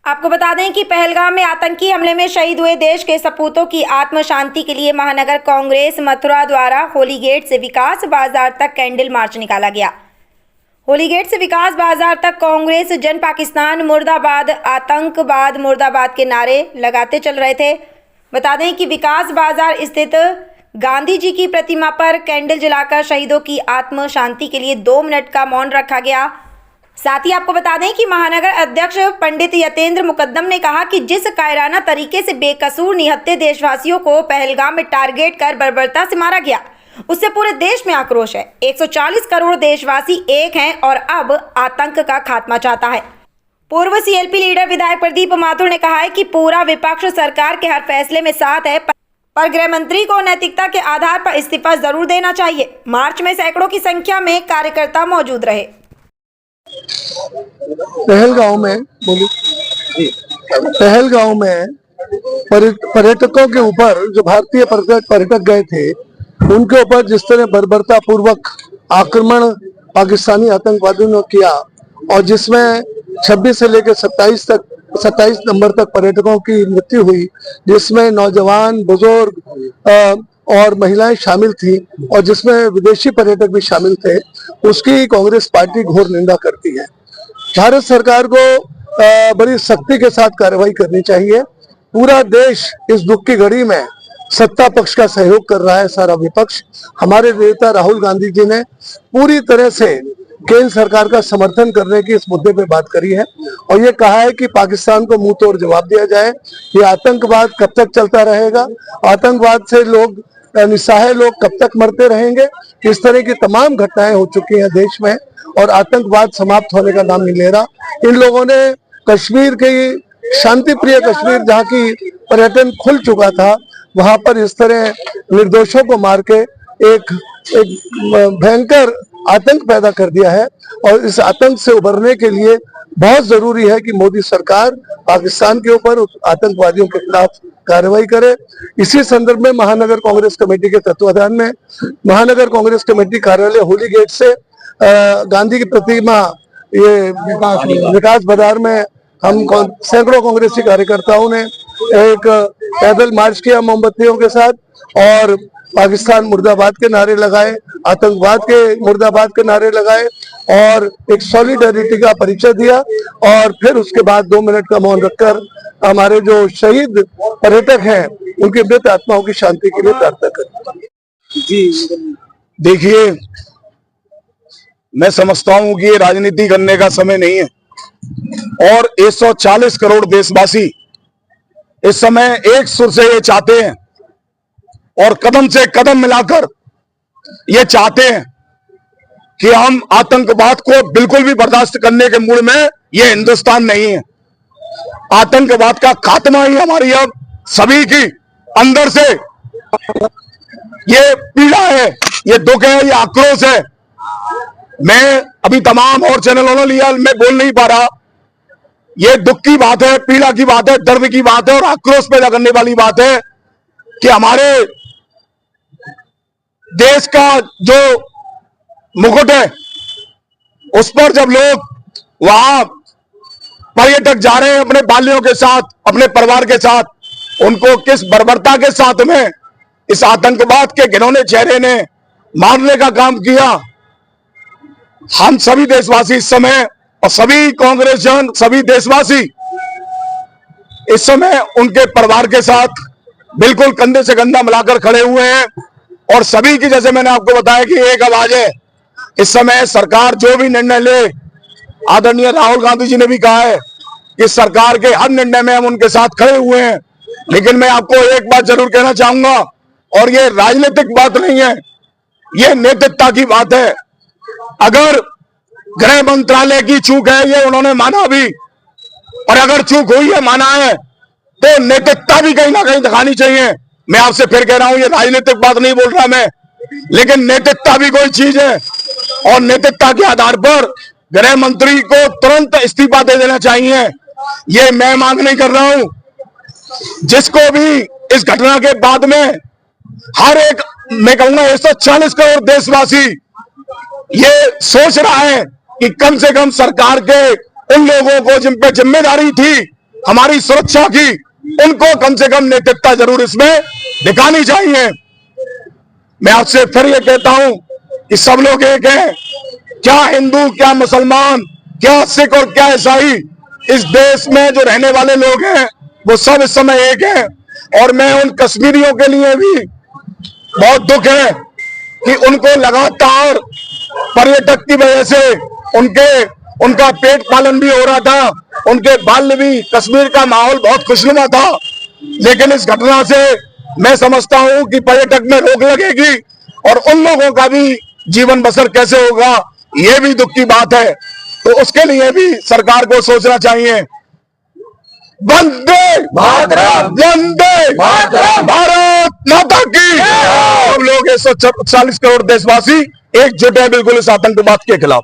आपको बता दें कि पहलगाम में आतंकी हमले में शहीद हुए देश के सपूतों की आत्म शांति के लिए महानगर कांग्रेस मथुरा द्वारा होली गेट से विकास बाजार तक कैंडल मार्च निकाला गया। होली गेट से विकास बाजार तक कांग्रेस जन पाकिस्तान मुर्दाबाद, आतंकवाद मुर्दाबाद के नारे लगाते चल रहे थे। बता दें कि विकास बाजार स्थित गांधी जी की प्रतिमा पर कैंडल जलाकर शहीदों की आत्म शांति के लिए 2 मिनट का मौन रखा गया। साथ ही आपको बता दें कि महानगर अध्यक्ष पंडित यतेंद्र मुकद्दम ने कहा कि जिस कायराना तरीके से बेकसूर निहत्थे देशवासियों को पहलगाम में टारगेट कर बर्बरता से मारा गया, उससे पूरे देश में आक्रोश है। 140 करोड़ देशवासी एक हैं और अब आतंक का खात्मा चाहता है। पूर्व सीएलपी लीडर विधायक प्रदीप माथुर ने कहा है कि पूरा विपक्ष सरकार के हर फैसले में साथ है, पर गृह मंत्री को नैतिकता के आधार पर इस्तीफा जरूर देना चाहिए। मार्च में सैकड़ों की संख्या में कार्यकर्ता मौजूद रहे। पहलगांव में पर्यटकों के ऊपर जो भारतीय पर्यटक गए थे, उनके ऊपर जिस तरह बर्बरता पूर्वक आक्रमण पाकिस्तानी आतंकवादियों ने किया और जिसमें 26 से लेकर 27 नंबर तक पर्यटकों की मृत्यु हुई, जिसमें नौजवान, बुजुर्ग और महिलाएं शामिल थी और जिसमें विदेशी पर्यटक भी शामिल थे, उसकी कांग्रेस पार्टी घोर निंदा करती है। भारत सरकार को बड़ी सख्ती के साथ कार्रवाई करनी चाहिए। पूरा देश इस दुख की घड़ी में सत्ता पक्ष का सहयोग कर रहा है, सारा विपक्ष। हमारे नेता राहुल गांधी जी ने पूरी तरह से केंद्र सरकार का समर्थन करने की इस मुद्दे पे बात करी है और ये कहा है कि पाकिस्तान को मुंह तोड़ जवाब दिया जाए। ये आतंकवाद कब तक चलता रहेगा? आतंकवाद से लोग, निस्सहाय लोग कब तक मरते रहेंगे? इस तरह की तमाम घटनाएं हो चुकी हैं देश में और आतंकवाद समाप्त होने का नाम नहीं ले रहा। इन लोगों ने कश्मीर की शांति प्रिय कश्मीर, जहाँ की पर्यटन खुल चुका था, वहां पर इस तरह निर्दोषों को मार के एक भयंकर आतंक पैदा कर दिया है और इस आतंक से उभरने के लिए बहुत जरूरी है कि मोदी सरकार पाकिस्तान के ऊपर आतंकवादियों के खिलाफ कार्रवाई करे। इसी संदर्भ में महानगर कांग्रेस कमेटी के तत्वाधान में महानगर कांग्रेस कमेटी कार्यालय होली गेट से गांधी की प्रतिमा ये विकास बाजार में हम सैकड़ों कांग्रेसी कार्यकर्ताओं ने एक पैदल मार्च किया मोमबत्तियों के साथ और पाकिस्तान मुर्दाबाद के नारे लगाए, आतंकवाद के मुर्दाबाद के नारे लगाए और एक सॉलिडरिटी का परिचय दिया और फिर उसके बाद 2 मिनट का मौन रखकर हमारे जो शहीद पर्यटक हैं उनकी मृत आत्माओं की शांति के लिए प्रार्थना करें। जी देखिए, मैं समझता हूं कि ये राजनीति करने का समय नहीं है और 140 करोड़ देशवासी इस समय एक सुर से ये चाहते हैं और कदम से कदम मिलाकर ये चाहते हैं कि हम आतंकवाद को बिल्कुल भी बर्दाश्त करने के मूड में ये हिंदुस्तान नहीं है। आतंकवाद का खात्मा ही हमारी अब सभी की अंदर से ये पीड़ा है, ये दुख है, ये आक्रोश है। मैं अभी तमाम और चैनलों ने लिया, मैं बोल नहीं पा रहा। ये दुख की बात है, पीड़ा की बात है, दर्द की बात है और आक्रोश पैदा करने वाली बात है कि हमारे देश का जो मुकुट है उस पर जब लोग वहां पर्यटक जा रहे हैं अपने बालियों के साथ, अपने परिवार के साथ, उनको किस बर्बरता के साथ में इस आतंकवाद के घिनौने चेहरे ने मारने का काम किया। हम सभी देशवासी इस समय और सभी कांग्रेस जन, सभी देशवासी इस समय उनके परिवार के साथ बिल्कुल कंधे से कंधा मिलाकर खड़े हुए हैं और सभी की, जैसे मैंने आपको बताया कि एक आवाज है। इस समय सरकार जो भी निर्णय ले, आदरणीय राहुल गांधी जी ने भी कहा है कि सरकार के हर निर्णय में हम उनके साथ खड़े हुए हैं। लेकिन मैं आपको एक बात जरूर कहना चाहूंगा और ये राजनीतिक बात नहीं है, ये नैतिकता की बात है। अगर गृह मंत्रालय की चूक है, ये उन्होंने माना भी, और अगर चूक हुई है, माना है, तो नैतिकता भी कहीं ना कहीं दिखानी चाहिए। मैं आपसे फिर कह रहा हूं, ये राजनीतिक बात नहीं बोल रहा मैं, लेकिन नैतिकता भी कोई चीज है और नैतिकता के आधार पर गृह मंत्री को तुरंत इस्तीफा दे देना चाहिए। ये मैं मांग नहीं कर रहा हूं। जिसको भी इस घटना के बाद में हर एक, मैं कहूंगा 140 करोड़ देशवासी ये सोच रहा है कि कम से कम सरकार के उन लोगों को जिन पे जिम्मेदारी थी हमारी सुरक्षा की, उनको कम से कम नैतिकता जरूर इसमें दिखानी चाहिए। मैं आपसे फिर ये कहता हूं कि सब लोग एक हैं, क्या हिंदू, क्या मुसलमान, क्या सिख और क्या ईसाई, इस देश में जो रहने वाले लोग हैं वो सब इस समय एक हैं। और मैं उन कश्मीरियों के लिए भी बहुत दुख है कि उनको लगातार पर्यटक की वजह से उनका पेट पालन भी हो रहा था, उनके बाल्य भी, कश्मीर का माहौल बहुत खुशनुमा था। लेकिन इस घटना से मैं समझता हूं कि पर्यटक में रोक लगेगी और उन लोगों का भी जीवन बसर कैसे होगा, ये भी दुख की बात है। तो उसके लिए भी सरकार को सोचना चाहिए। वंदे मातरम, वंदे मातरम, भारत माता की। हम लोग 140 करोड़ देशवासी एकजुट है बिल्कुल इस आतंकवाद के खिलाफ।